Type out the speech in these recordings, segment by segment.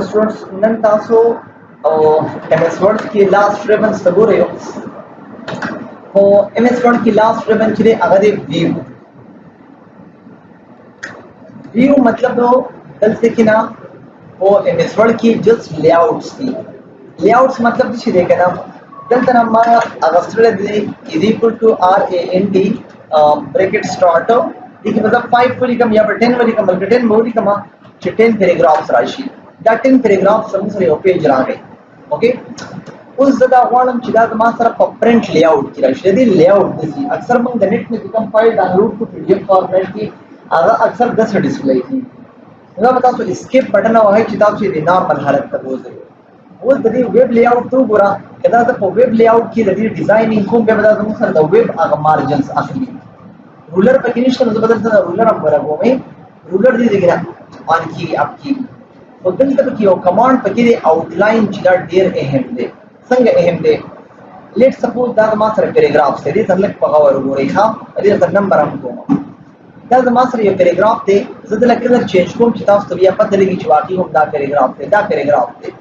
Students none तासो MS Word की last ribbon Sagore हो MS Word की लास्ट रिबन चले अगर एक व्यू मतलब हो दल से कि ना वो एमएस वर्ड की जस्ट लेआउट्स थी लेआउट्स मतलब किसी देखे ना दल तना हमारा अगस्टर दे is equal to R A N D bracket start हो देखिए मतलब 5 वाली कम या पर 10 वाली कम बल्कि 10 वाली कम 10 पैराग्राफ्स राशि दा 10 पैराग्राफ्स हम से पेज रा गए ओके उस जगह वालम चिदा मा सर प्रिंट लेआउट की राशि यदि लेआउट दिसी अक्सर हम नेट में कम फाइल डाउनलोड को पीडीएफ फॉर्मेट की अक्सर 10 डिस्प्ले की ना बता सो स्किप बटन है चिदा से नॉर्मल हालत तक हो जाए वो ददी वेब लेआउट तो गोरा कदा तो वेब लेआउट की ददी डिजाइनिंग को बे बता दूं सर द वेब आग मार्जिन्स असली रूलर पे फिनिश तो बदल सर रूलर हम बरा वो में रूलर दी दिखना ऑन की आपकी तो दिल तक की कमांड पे की आउटलाइन चिदा डेर अहम दे संग अहम दे लेट सपोज दा मा सर पैराग्राफ से दी सलक पगावर हो रही हां अरे सर नंबर हम को दा मा सर ये पैराग्राफ दे जदला कलर चेंज को चिता तो या पता लगी चवाकी हम दा पैराग्राफ दे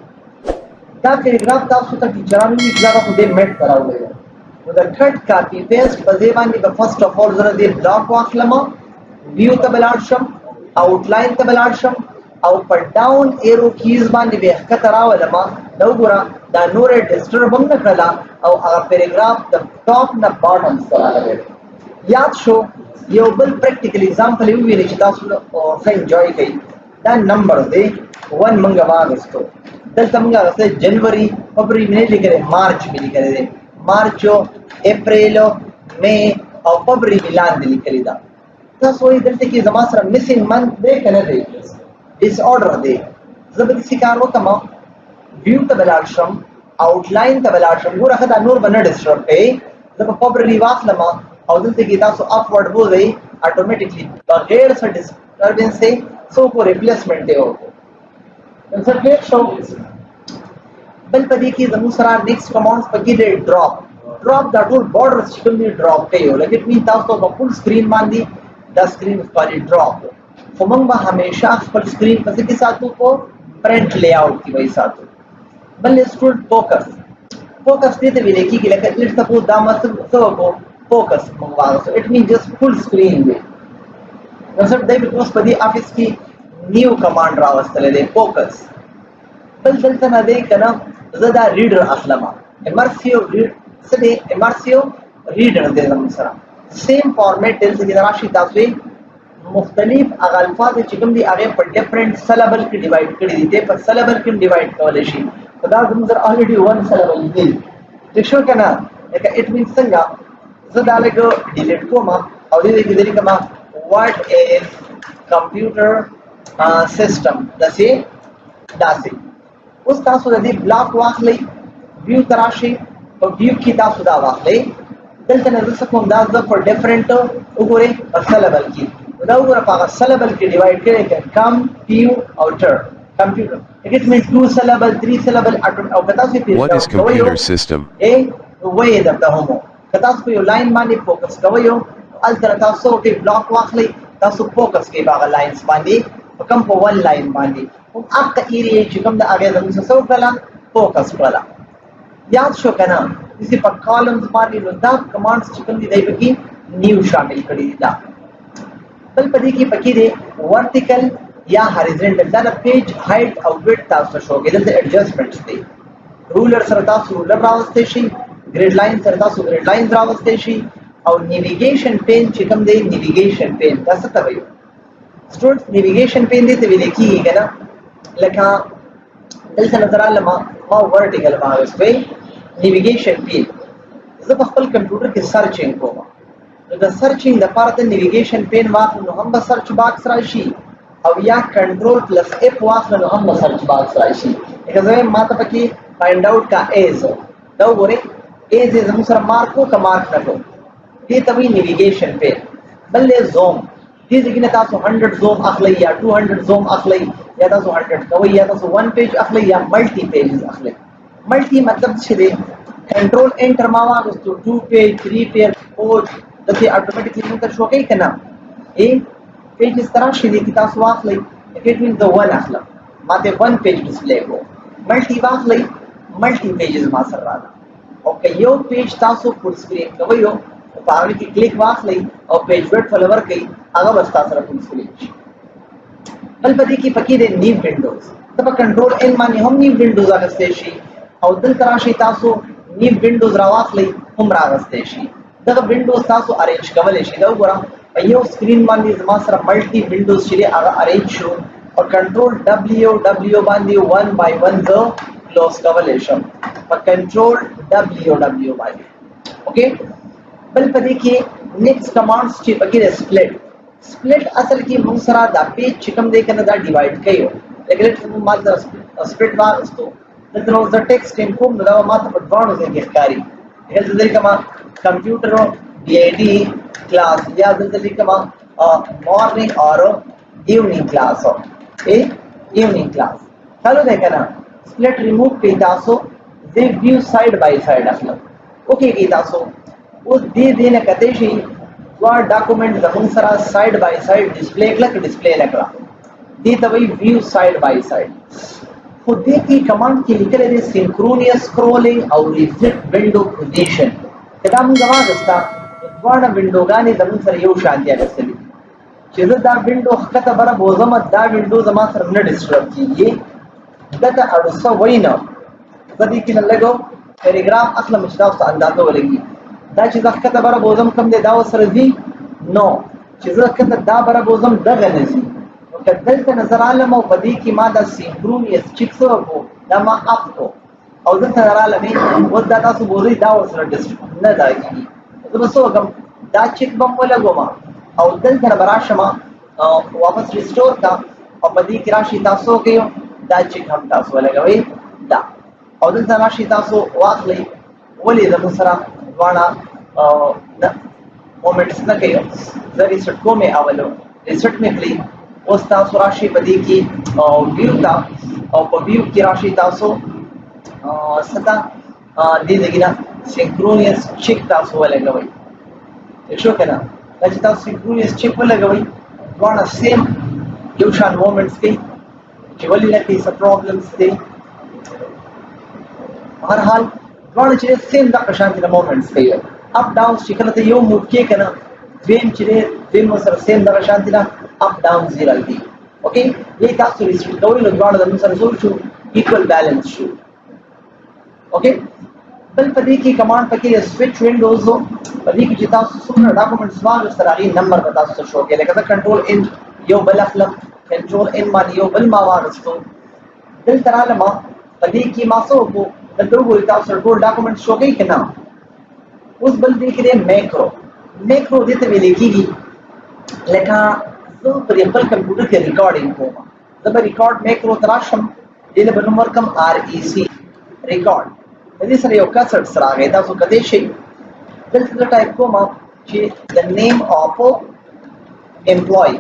दा पैराग्राफ तासो ता टीचरान में ज्यादा खुदे मेट करा हुए है तो द कट कॉपी पेस्ट बजेबान दी फर्स्ट ऑफ ऑल जरा दे ब्लॉक वाखलमा व्यू तबलाशम आउटलाइन तबलाशम और पर डाउन एरो कीज बांधी बे खतरावलमा दौगुरा दा नोरे डिस्टर्ब न कला और अगर पैराग्राफ द टॉप न बॉटम सरा लगे याद शो ये बल प्रैक्टिकल एग्जांपल यू भी लिखता सो और से एंजॉय कई दा नंबर दे 1 मंगवा अगस्त दल तमंगा से जनवरी फरवरी में लिख रहे मार्च में लिख रहे मार्च अप्रैल मई और फरवरी मिलान में लिख रहे था सोई दल की जमा सर मिसिंग मंथ दे कने दे डिसऑर्डर दे जबरदस्ती सिकारो तमा व्यू तबलाशम आउटलाइन तबलाशम वो रखा नूर बना डिस्टर्ब पे जब फरवरी वाखलमा और दल की तासो अपवर्ड हो गई ऑटोमेटिकली बगैर से डिस्टरबेंस से सो को रिप्लेसमेंट दे हो Insert show बल पदी की जमुसरा नेक्स्ट कमांड्स पकी दे drop the tool border system में ड्रॉप पे हो लेकिन मीन तास तो फुल स्क्रीन मान दी द स्क्रीन पर ड्रॉप फमंग बा हमेशा फुल स्क्रीन पर के साथ को प्रिंट लेआउट की वही साथ बल स्टूडेंट फोकस देते भी देखी कि लेकिन लेट्स सपोज द मत सो को फोकस मंगवा so it mean just full screen में मतलब दे बिकॉज़ पदी ऑफिस की न्यू कमांड रावस्तले दे फोकस बल तना दे कना ज़दा रीडर असलमा इमर्सिव रीडर दे जमसरा सेम फॉर्मेट दिल से राशि तासवे मुख्तलिफ अल्फाज चिकम दी आगे पर डिफरेंट सिलेबल की डिवाइड कर दी थे पर सिलेबल की डिवाइड कवले शी खुदा जमसर ऑलरेडी वन सिलेबल दिल देखो कना इट मींस संगा ज़दा लेको डिलीट को मा और दे की कमा व्हाट इज कंप्यूटर सिस्टम दसे दासे उस तासो दी ब्लॉक वाखले व्यू तराशी और व्यू की तासो दा वाखले दल तने रसको अंदाज फॉर डिफरेंट उगोरे सिलेबल की उदा उगोरा पागा सिलेबल की डिवाइड करे के कंप्यूटर कंप्यूटर इट मींस 2 syllable 3 syllable और कता से फिर What is computer system? A way the होमो कता से यो लाइन माने फोकस कवयो अल तरह तासो के ब्लॉक वाखले तासो फोकस के बागा लाइंस बांधी कम को वन लाइन बांधी हम आपका एरिया चिकम द आगे जमीन से सो कला फोकस वाला याद शो कना इसी पर कॉलम्स बांधी दा कमांड्स चिकम दी दई बकी न्यू शामिल करी दा बल पदी की पकी दे वर्टिकल या हॉरिजॉन्टल दा पेज हाइट और विड्थ तास शो के दे एडजस्टमेंट्स दे रूलर सरता रूलर रावस्ते शी ग्रिड लाइन सरता ग्रिड लाइन रावस्ते शी और नेविगेशन पेन चिकम दे नेविगेशन पेन दा सतवे स्टूडेंट्स नेविगेशन पेन देते भी लिखी है ना लिखा दिल से नजर आलमा मा वर्टिकल मार्क्स पे नेविगेशन पेन जब अपने कंप्यूटर के सर्चिंग को तो the searching the part the navigation pane वाक नो हम सर्च बॉक्स राशि और या कंट्रोल प्लस एफ वाक नो हम सर्च बॉक्स राशि एक जगह माता पकी फाइंड आउट का एज दो बोरे एज इज हम सर मार्को का मार्क रखो ये तभी नेविगेशन पेन बल्ले ज़ूम these again तासो 100 zoom अखले या 200 zoom अखले या तासो 100 कवई या तासो 1 पेज अखले या मल्टी पेजेस अखले मल्टी मतलब छे कंट्रोल एंटर मावा तो 2 पेज 3 पेज 4 दसे ऑटोमेटिकली मुकर शो कई कना ए पेज इस तरह शे की तासो अखले इट मींस द वन अखला माते वन पेज डिस्प्ले को मल्टी वाखली मल्टी पेजेस मा सर राला ओके यो पेज तासो फुल स्क्रीन कवयो पावली की क्लिक वाखली और पेज वेट फॉलोवर कई आगे बसता सर फुल स्क्रीन बल बदी की पकी दे न्यू विंडोज तब कंट्रोल एन मानी हम न्यू विंडोज आगस्तेशी और दल तराशी तासो न्यू विंडोज रावाखली हम रागस्तेशी दग विंडोज तासो अरेंज कवलेशी दो गोरा यो स्क्रीन मानी जमा सर मल्टी विंडोज चिले आगा अरेंज शो और कंट्रोल डब्ल्यू डब्ल्यू बांधी वन बाय वन दो क्लोज कवलेशन पर कंट्रोल डब्ल्यू डब्ल्यू बांधी ओके बल पदी की नेक्स्ट कमांड्स ची पकी दे स्प्लिट स्प्लिट असल की मुंसरा दा पेज चिकम देकर दा डिवाइड कयो लेकिन लेट माल दा स्प्लिट वार तो दनो द टेक्स्ट इन को दा मात पडवाणो से गिफ्कारी हेल दल कमा कंप्यूटर डीआईडी क्लास या दल कमा मॉर्निंग और इवनिंग क्लास हो ए इवनिंग क्लास चलो देखना स्प्लिट रिमूव की तासो दे व्यू साइड बाय साइड असला ओके की तासो उस दे देने कतेशी वार डॉक्यूमेंट जमन सरा साइड बाय साइड डिस्प्ले लकड़ा दी तवई व्यू साइड बाय साइड खुद की कमांड की लिखे दे सिंक्रोनियस स्क्रॉलिंग और रिजेक्ट विंडो पोजीशन कदा हम गवा दस्ता वार विंडो गाने जमन सर यो शांति अगस्तली चिज दा विंडो कता बरा बोजम दा विंडो जमा सर न डिस्टर्ब कीजिए दता अड़सा वइना बदी की लगो पैराग्राफ असला मुश्ताफ अंदाजो लगी दा चीज कता बरा बोजम कम दे दाव सर जी नो चीज कता दा बरा बोजम दगनसी कदल ते नजर आलम और बदी की मादा सिंक्रोनियस चिक्सो को दमा अप को और दल नजर आलम वो दादा सु बोली दा सर डिस्ट्रिक्ट न दागी तो बसो गम दा चिक बम वला गोमा और दल ते बराशमा वापस रिस्टोर का और बदी की राशि तासो के दा चिक हम तासो लगा वे दा और दल ते राशि तासो वाखली वली द मुसरा वाना मोमेंट्स न कयो जरी सटको में आवलो रिसेट में क्लिक उस तासो राशि बदी की व्यू था और व्यू की राशि तासो सता दी देगिना सिंक्रोनियस चिक तासो लगा वही शो केना लचता सिंक्रोनियस चिक लगा वही वाना सेम यूशान मोमेंट्स की जिवली लकी सब प्रॉब्लम्स थे हर हाल वाना चीज सेम दा शांति मोमेंट्स के अप डाउन चिकलते यो मूव के केना वेम चिरे वेम सर सेम दा शांति ना अप डाउन जीरो दी ओके ये तासो रिस्ट्रिक्ट दो लो वाना दा सर सो टू इक्वल बैलेंस शू ओके बल पदी की कमांड पकी स्विच विंडोज हो पदी की जिता सुपर डॉक्यूमेंट्स वाल सरारी नंबर बता सो शो के लेकर कंट्रोल इन यो बल अफलम कंट्रोल इन मान यो बल मावार तो दिल तरालमा पदी की मासो को दो बोलता सर टोल डॉक्यूमेंट शो गई के नाम उस बल देख रहे मैक्रो मैक्रो देते हुए लिखीगी लेखा तो परिपल कंप्यूटर के रिकॉर्डिंग को जब रिकॉर्ड मैक्रो तराशम दिल बनमर कम आरईसी रिकॉर्ड यदि सर यो कसर सरा गए था सो कदेशी दिल से टाइप को मा चे द नेम ऑफ एम्प्लॉय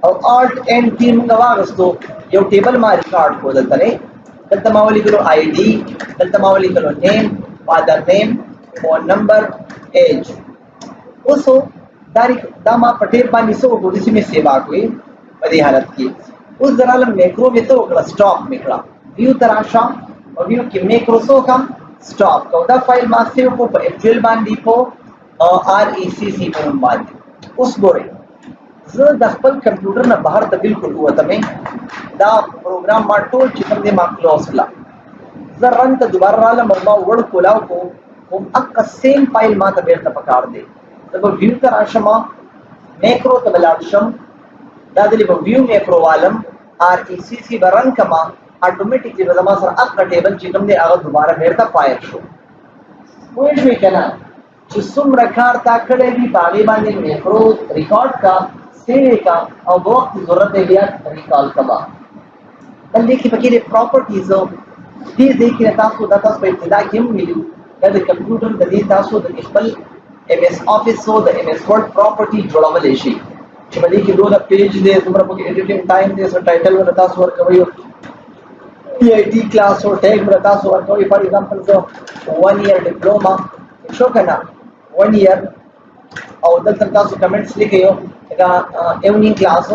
और ऑल्ट एंड टीम गवागस तो यो टेबल मा रिकॉर्ड को दलतने दलतमावली करो आईडी दलतमावली करो name father name phone number age उसो तारीख दामा पटेल पानी सो को जिसमें में सेवा हुई बड़ी हालत की उस दराल मैक्रो में तो स्टॉप निकला व्यू तराशा और व्यू की मैक्रो सो का स्टॉप का दा फाइल मा सेव को एक्चुअल बांधी को आरईसीसी को बांधी उस बोरे ज दखल कंप्यूटर ना बाहर त बिल्कुल हुआ तमे दा प्रोग्राम मा टोल चिकन दे मा क्लोज ला ज रन त दोबारा वाला मरमा वर्ड कोलाव को हम अक सेम फाइल मा त बेर त पकार दे तब व्यू तराशमा मैक्रो त बलाशम दादली व्यू मैक्रो वालम आरईसीसी बरन कमा ऑटोमेटिकली बदमा सर अक टेबल चिकन दे आगे दोबारा बेर त फायर शो कोई भी कहना जिसम रखार ताकड़े भी बागे बांधे मैक्रो रिकॉर्ड का सेव का और वक्त की जरूरत है लिया रिकॉल कमा बल देखिए फकीर प्रॉपर्टीज हो दी देखिए तासो दाता पे इब्तिदा क्यों मिली द कंप्यूटर द दी तासो द किबल एमएस ऑफिस हो द एमएस वर्ड प्रॉपर्टी जोड़ावल एशी चिमली की दो द पेज दे तुमरा को एडिटिंग टाइम दे सो टाइटल में तासो और कवयो पीआईटी क्लास और टैग में तासो और कोई for example so 1 year diploma show करना 1 ईयर और दल तक तासो कमेंट्स लिखे हो का इवनिंग क्लास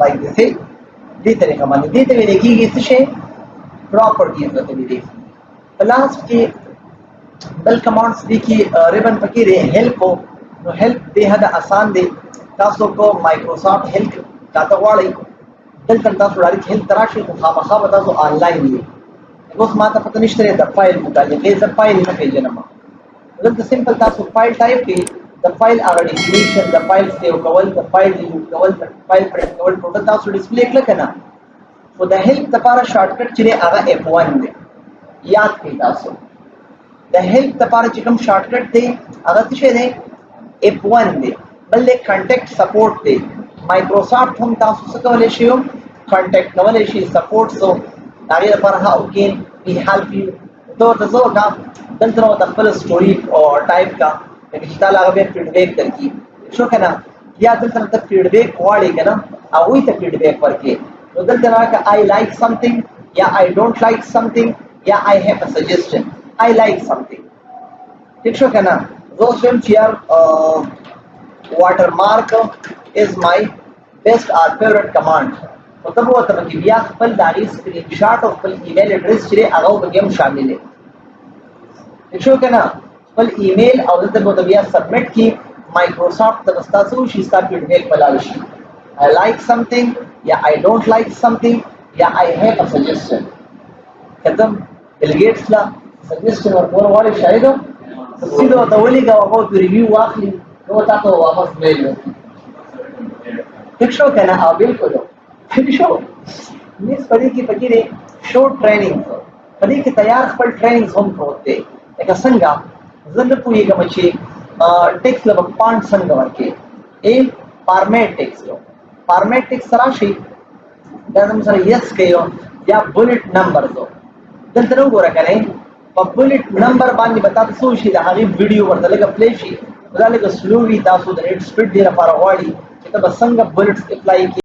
लाइक दिस دې طریقه باندې دې ته ویل کېږي څه شی پراپرټیز ورته ویل کېږي. په لاست کې بل کمانډس دي کې ریبن پکې دی هیلپ نو هیلپ دې حد آسان دی تاسو کو مایکروسافټ هیلپ کاته غواړئ دلته تاسو ډایرکټ هیلپ تراشي خو خامخا به تاسو آنلاین وي اوس ما ته پته نشته د فایل متعلق زه فایل نه پیژنم دلته سمپل تاسو فایل ټایپ کړئ د فایل هغه ډیفینیشن د فایل سیو کول د فایل ډیلیټ کول د فایل پرنٹ کول ټوټل تاسو ډسپلی کړل کنه خو د هیلپ لپاره شارټ کټ چې هغه F1 دی یاد کړئ تاسو د هیلپ لپاره چې کوم شارټ کټ دی هغه څه دی F1 دی بل کانټیکټ سپورټ دی مایکروسافټ هم تاسو څه کولای شئ کانټیکټ کولای شئ سپورټ سو هغه لپاره هاو کین وی هیلپ یو ته زه کا دلته نو خپل سټوري او ټایپ کا چې تعالی هغه فیډبیک درکې شو کنه یا دلته ته فیډبیک واړی کنه او وی ته فیډبیک ورکې نو دلته راکه آی لایک سمثینګ یا آی ډونټ لایک سمثینګ یا آی هیو ا سجیشن I like something. ٹھیک شو کہنا those films here watermark is my best or favorite command مطلب وہ تب کہ بیا خپل داغي سکرین شاٹ او خپل ایمیل ایڈریس چې هغه وګم شامل دي ٹھیک شو کہنا خپل ایمیل او دلته مو بیا سبمټ کی مایکروسافٹ د تاسو شي ستاسو فیډبیک بلال شي I like something یا I don't like something یا I have a suggestion ختم بل گیټس لا سجیشن ورکول غواړي شاید سیده ته ولېږه او هغه ریویو واخلي نو تاسو واپس میل ٹھیک شو کنه او بالکل ٹھیک شو نیس پدې کې پکې دی شو ټریننګ پدې کې تیار خپل ټریننګ هم پروت دی لکه څنګه زه نه پوهېږم چې ټیکس له پاند څنګه ورکې ا فارمیټ ټیکس راشي دا زموږ سره یس کوي یا بولټ نمبر دو دلته نو ګوره کنه په بولټ نمبر باندې بتا تاسو شي دا هغه ویډیو ورته لګ پلی شي دا لګ سلو وی تاسو د نیټ سپیډ دی لپاره غواړي چې تاسو څنګه بولټس اپلای